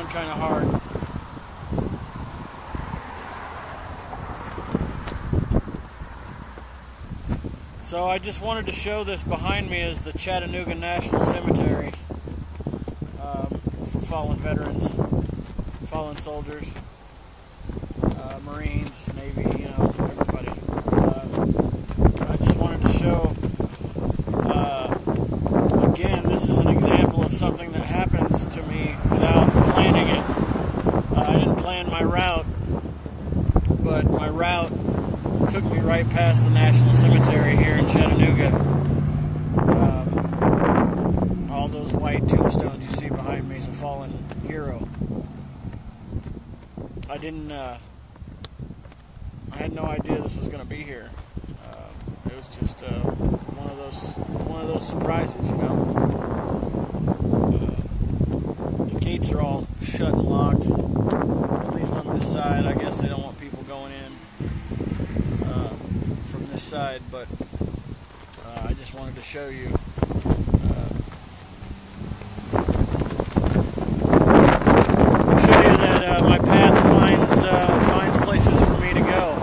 kind of hard. So I just wanted to show this. Behind me is the Chattanooga National Cemetery for fallen veterans, fallen soldiers, Marines, Navy, everybody. I just wanted to show, again, this is an example of something that happens to me without planning it. I didn't plan my route, but my route took me right past the National Cemetery here in Chattanooga. All those white tombstones you see behind me is a fallen hero. I had no idea this was going to be here. It was just one of those surprises, The gates are all shut and locked, at least on this side. I guess they don't want people going in from this side, but I just wanted to show you. That my path finds places for me to go.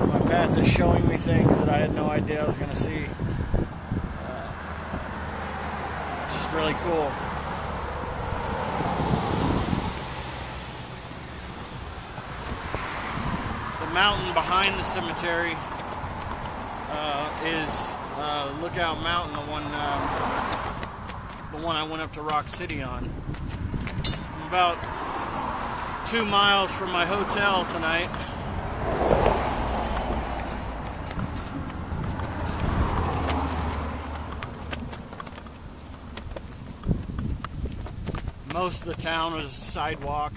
My path is showing me things that I had no idea I was going to see. It's just really cool. The mountain behind the cemetery is Lookout Mountain, the one I went up to Rock City on. I'm about 2 miles from my hotel tonight. Most of the town was sidewalk.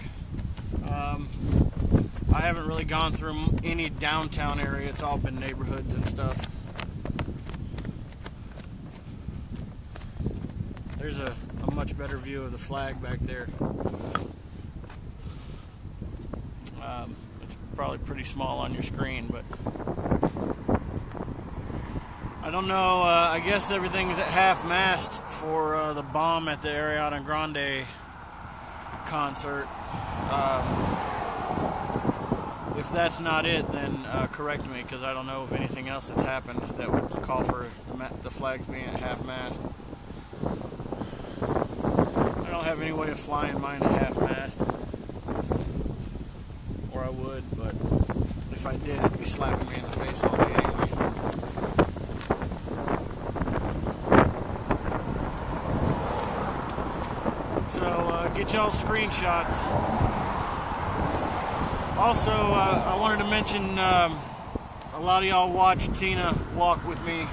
I haven't really gone through any downtown area. It's all been neighborhoods and stuff. There's a much better view of the flag back there. It's probably pretty small on your screen, but I don't know. I guess everything's at half-mast for the bomb at the Ariana Grande concert. If that's not it, then correct me, because I don't know of anything else that's happened that would call for the flags being at half-mast. I don't have any way of flying mine at half-mast, or I would, but if I did, it'd be slapping me in the face all day anyway. So get y'all screenshots. Also, I wanted to mention a lot of y'all watched Tina walk with me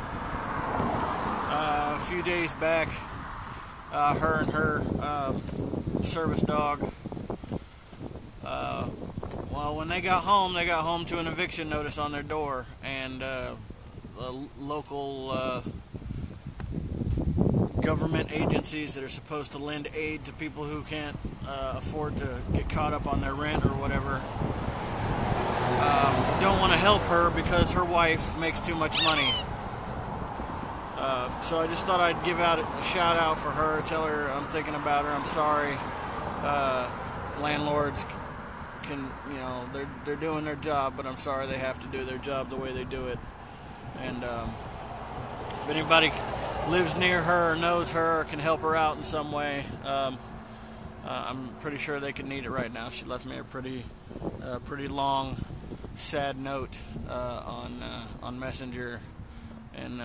a few days back. Her and her service dog. Well, when they got home to an eviction notice on their door, and the local government agencies that are supposed to lend aid to people who can't afford to get caught up on their rent or whatever don't want to help her because her wife makes too much money. So I just thought I'd give out a shout out for her, tell her I'm thinking about her, I'm sorry. Landlords can, they're doing their job, but I'm sorry they have to do their job the way they do it. And if anybody lives near her or knows her or can help her out in some way, I'm pretty sure they could need it right now. She left me a pretty long, sad note on Messenger, and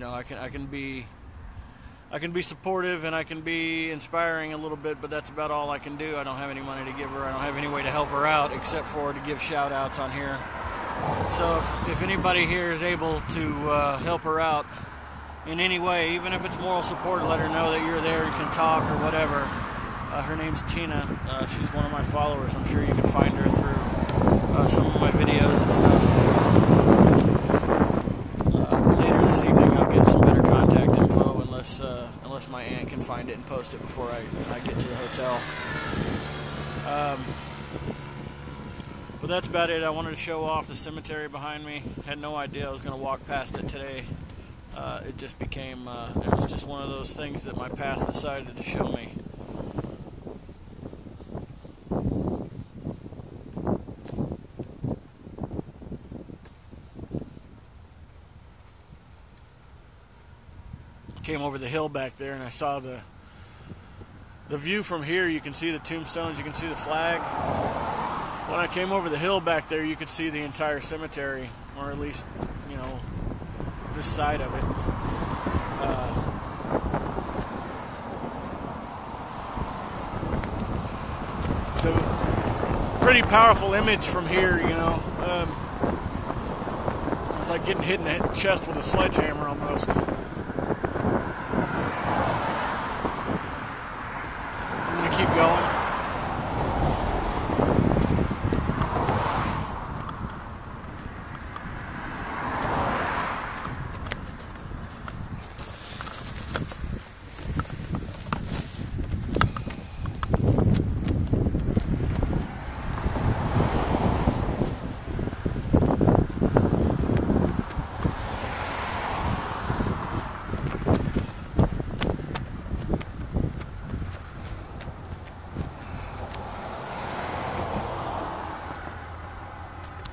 I can be supportive and I can be inspiring a little bit, but that's about all I can do. I don't have any money to give her. I don't have any way to help her out except for to give shout outs on here. So if anybody here is able to help her out in any way, even if it's moral support, let her know that you're there and can talk or whatever. Her name's Tina. She's one of my followers. I'm sure you can find her through some of my videos and stuff. Later this evening I'll get some better contact info, unless my aunt can find it and post it before I get to the hotel. But that's about it. I wanted to show off the cemetery behind me. Had no idea I was going to walk past it today. It just became, it was just one of those things that my path decided to show me. came over the hill back there, and I saw the view from here. You can see the tombstones, you can see the flag. When I came over the hill back there, you could see the entire cemetery, or at least, you know, this side of it. So, pretty powerful image from here, you know. It's like getting hit in the chest with a sledgehammer almost. I'm gonna keep going.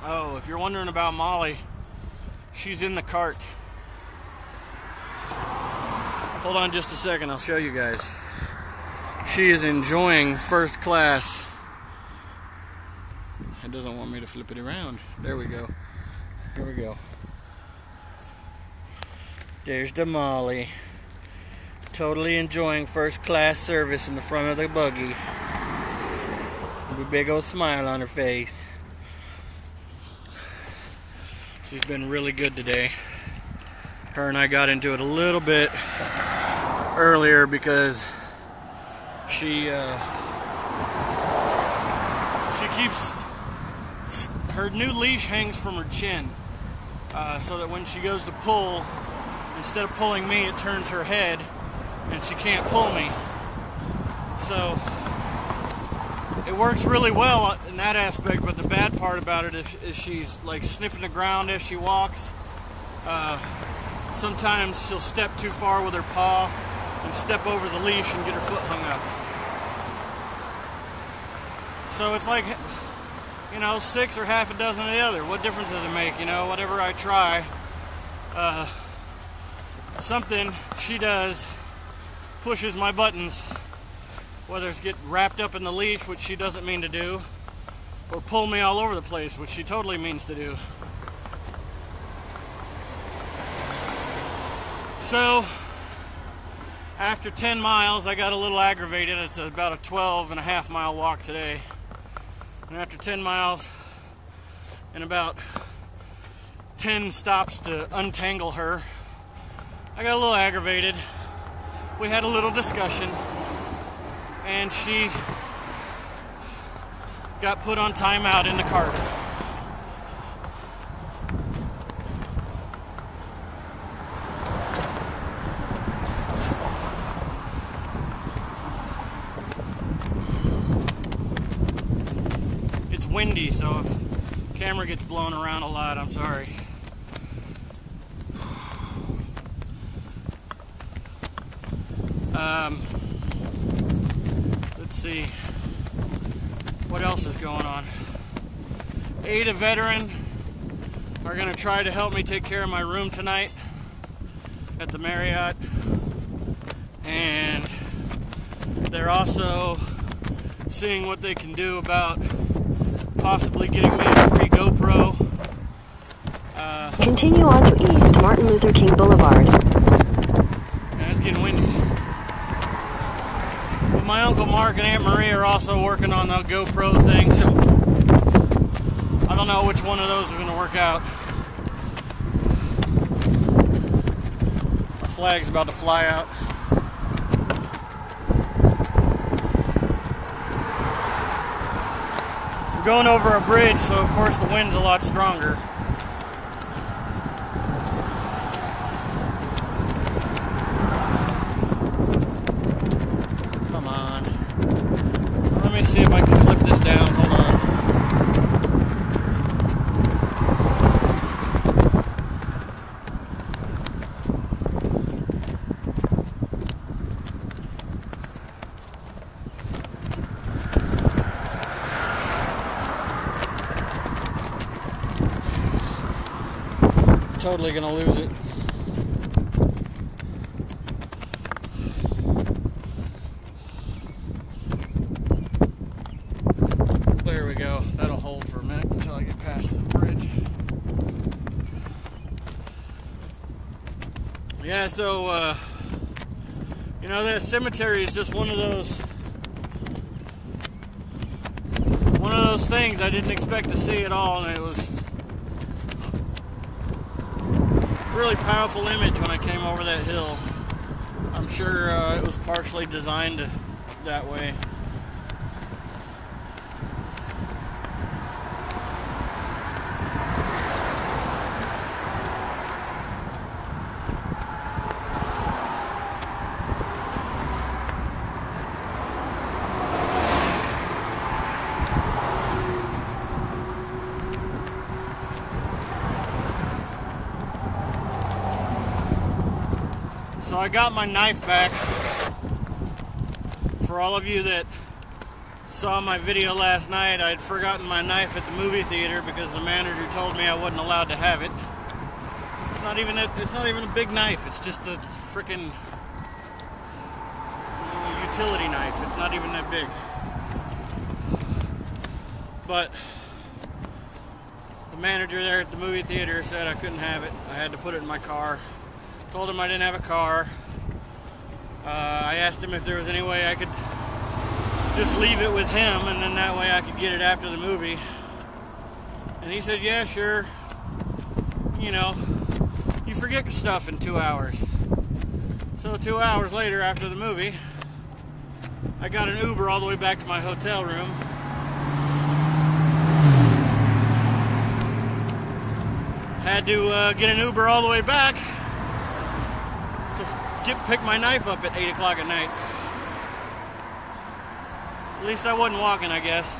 Oh, if you're wondering about Molly, she's in the cart. Hold on just a second, I'll show you guys. She is enjoying first class. It doesn't want me to flip it around. There we go. Here we go. There's the Molly. Totally enjoying first class service in the front of the buggy. With a big old smile on her face. She's been really good today. Her and I got into it a little bit earlier because she keeps, her new leash hangs from her chin, so that when she goes to pull, instead of pulling me, it turns her head and she can't pull me. So it works really well in that aspect, but the bad part about it is she's like sniffing the ground as she walks. Sometimes she'll step too far with her paw and step over the leash and get her foot hung up. So it's like, you know, 6 or half a dozen of the other. What difference does it make? You know, whatever I try, something she does pushes my buttons. Whether it's get wrapped up in the leash, which she doesn't mean to do, or pull me all over the place, which she totally means to do. So, after 10 miles, I got a little aggravated. It's about a 12.5 mile walk today. And after 10 miles, and about 10 stops to untangle her, I got a little aggravated. We had a little discussion. And she got put on timeout in the cart. It's windy, so if the camera gets blown around a lot, I'm sorry. Let's see what else is going on. Ada Veteran are going to try to help me take care of my room tonight at the Marriott, and they're also seeing what they can do about possibly getting me a free GoPro. Continue on to East Martin Luther King Boulevard. Yeah, it's getting windy. But my Uncle Mark and Aunt Marie are also working on the GoPro thing, so I don't know which one of those are going to work out. My flag's about to fly out. We're going over a bridge, so of course the wind's a lot stronger. Come on. So let me see if I can clip this down. Hold on. Totally gonna lose it. Yeah, so, you know, that cemetery is just one of those things I didn't expect to see at all, and it was a really powerful image when I came over that hill. I'm sure it was partially designed that way. So I got my knife back. For all of you that saw my video last night, I had forgotten my knife at the movie theater because the manager told me I wasn't allowed to have it. It's not even a big knife. It's just a freaking utility knife. It's not even that big. But the manager there at the movie theater said I couldn't have it. I had to put it in my car. Told him I didn't have a car. I asked him if there was any way I could just leave it with him, and then that way I could get it after the movie. And he said, yeah, sure. You know, you forget stuff in 2 hours. So 2 hours later, after the movie, I got an Uber all the way back to my hotel room. Had to get an Uber all the way back to pick my knife up at 8 o'clock at night. At least I wasn't walking, I guess.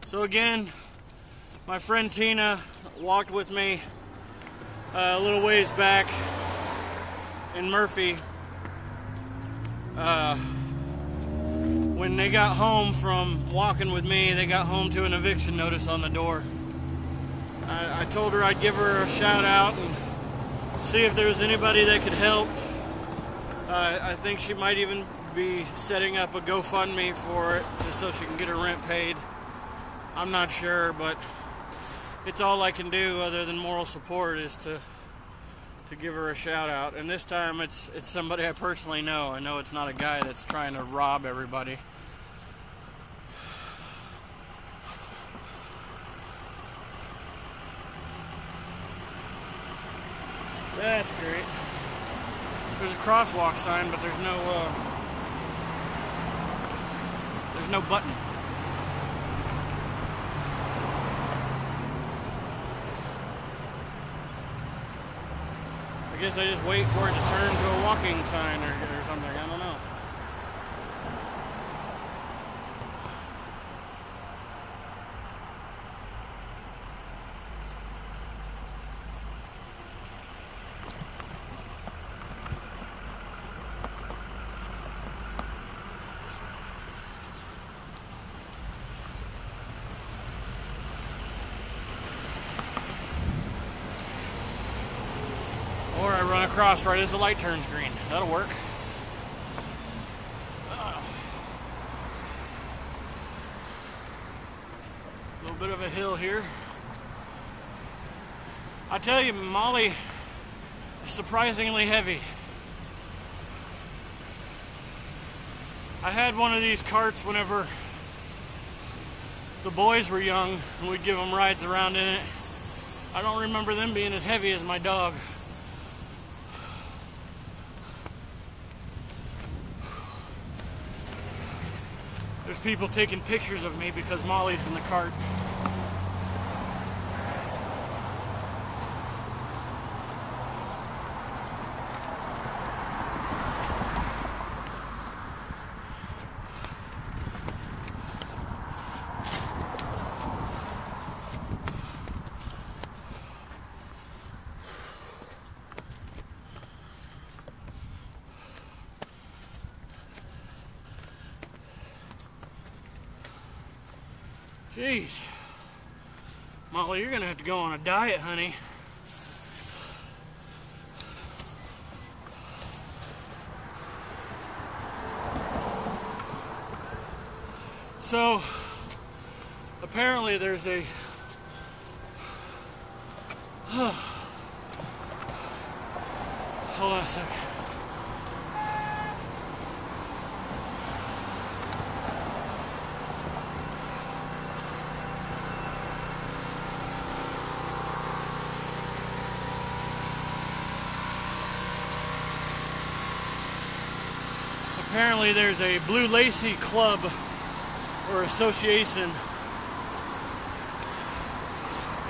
So again, my friend Tina walked with me a little ways back in Murphy. When they got home from walking with me, they got home to an eviction notice on the door. I told her I'd give her a shout out and see if there was anybody that could help. I think she might even be setting up a GoFundMe for it so she can get her rent paid. I'm not sure, but it's all I can do other than moral support is to give her a shout out. And this time it's somebody I personally know. I know it's not a guy that's trying to rob everybody. That's great. There's a crosswalk sign, but there's no button. I guess I just wait for it to turn to a walking sign or something. I don't know. Or I run across right as the light turns green. That'll work. A little bit of a hill here. I tell you, Molly is surprisingly heavy. I had one of these carts whenever the boys were young, and we'd give them rides around in it. I don't remember them being as heavy as my dog. There's people taking pictures of me because Molly's in the cart. Jeez. Molly, you're gonna have to go on a diet, honey. So, Apparently there's a hold on a second. Apparently there's a Blue Lacy club or association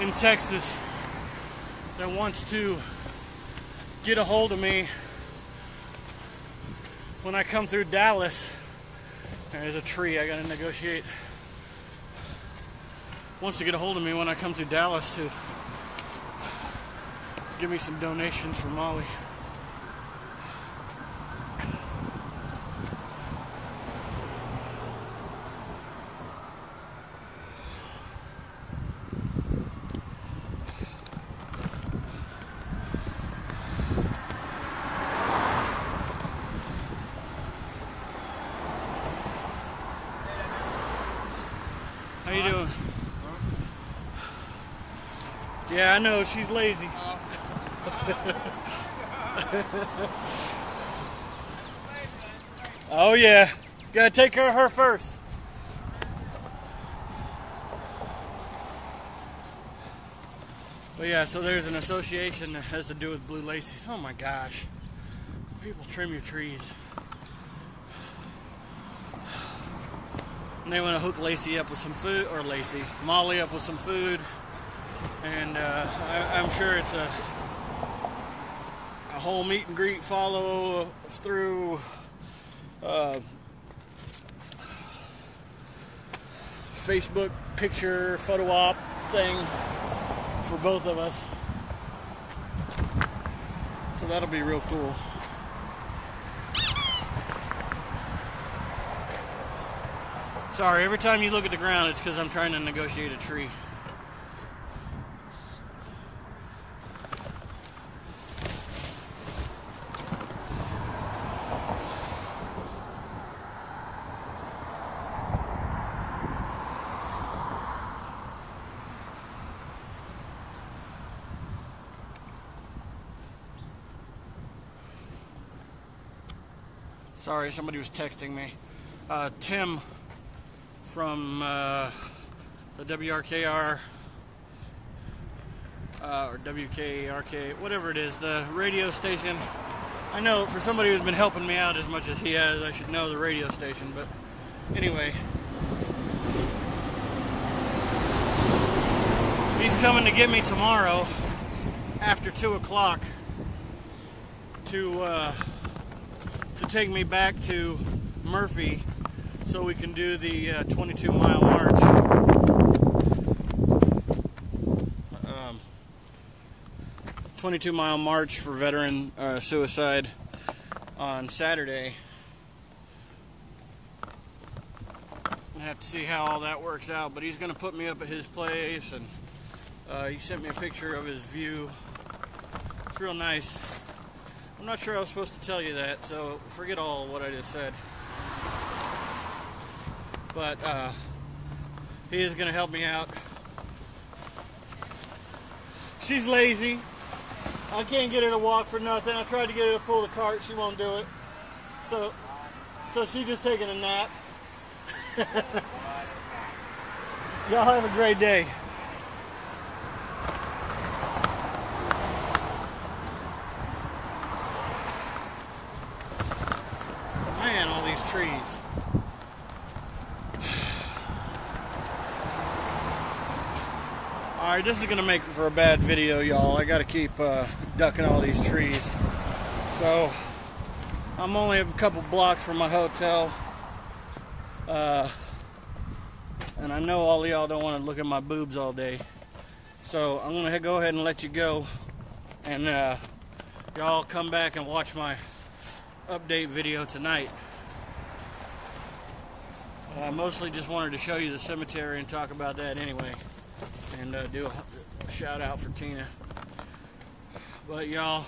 in Texas that wants to get a hold of me when I come through Dallas. There's a tree I gotta negotiate. Wants to get a hold of me when I come through Dallas to give me some donations for Molly. How you doing? Yeah, I know, she's lazy. Oh yeah, gotta take care of her first. But yeah, so there's an association that has to do with Blue Lacy's. Oh my gosh, people trim your trees. And they want to hook Lacey up with some food, or Molly up with some food. And I'm sure it's a whole meet and greet follow through Facebook picture photo op thing for both of us. So that'll be real cool. Sorry, every time you look at the ground, it's because I'm trying to negotiate a tree. Sorry, somebody was texting me. Tim from the WRKR or WKRK, whatever it is, the radio station. I know for somebody who's been helping me out as much as he has, I should know the radio station, but anyway. He's coming to get me tomorrow after 2 o'clock to take me back to Murphy so we can do the 22-mile march. 22-mile march for veteran suicide on Saturday. I have to see how all that works out, but he's going to put me up at his place, and he sent me a picture of his view. It's real nice. I'm not sure I was supposed to tell you that, so forget all what I just said. But he is going to help me out. She's lazy. I can't get her to walk for nothing. I tried to get her to pull the cart. She won't do it. So she's just taking a nap. Y'all have a great day. Man, all these trees. Alright, this is going to make for a bad video, y'all. I got to keep ducking all these trees. So, I'm only a couple blocks from my hotel. And I know all of y'all don't want to look at my boobs all day. So, I'm going to go ahead and let you go. And y'all come back and watch my update video tonight. I mostly just wanted to show you the cemetery and talk about that anyway. And do a shout out for Tina. But y'all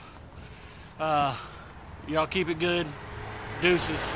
keep it good. Deuces.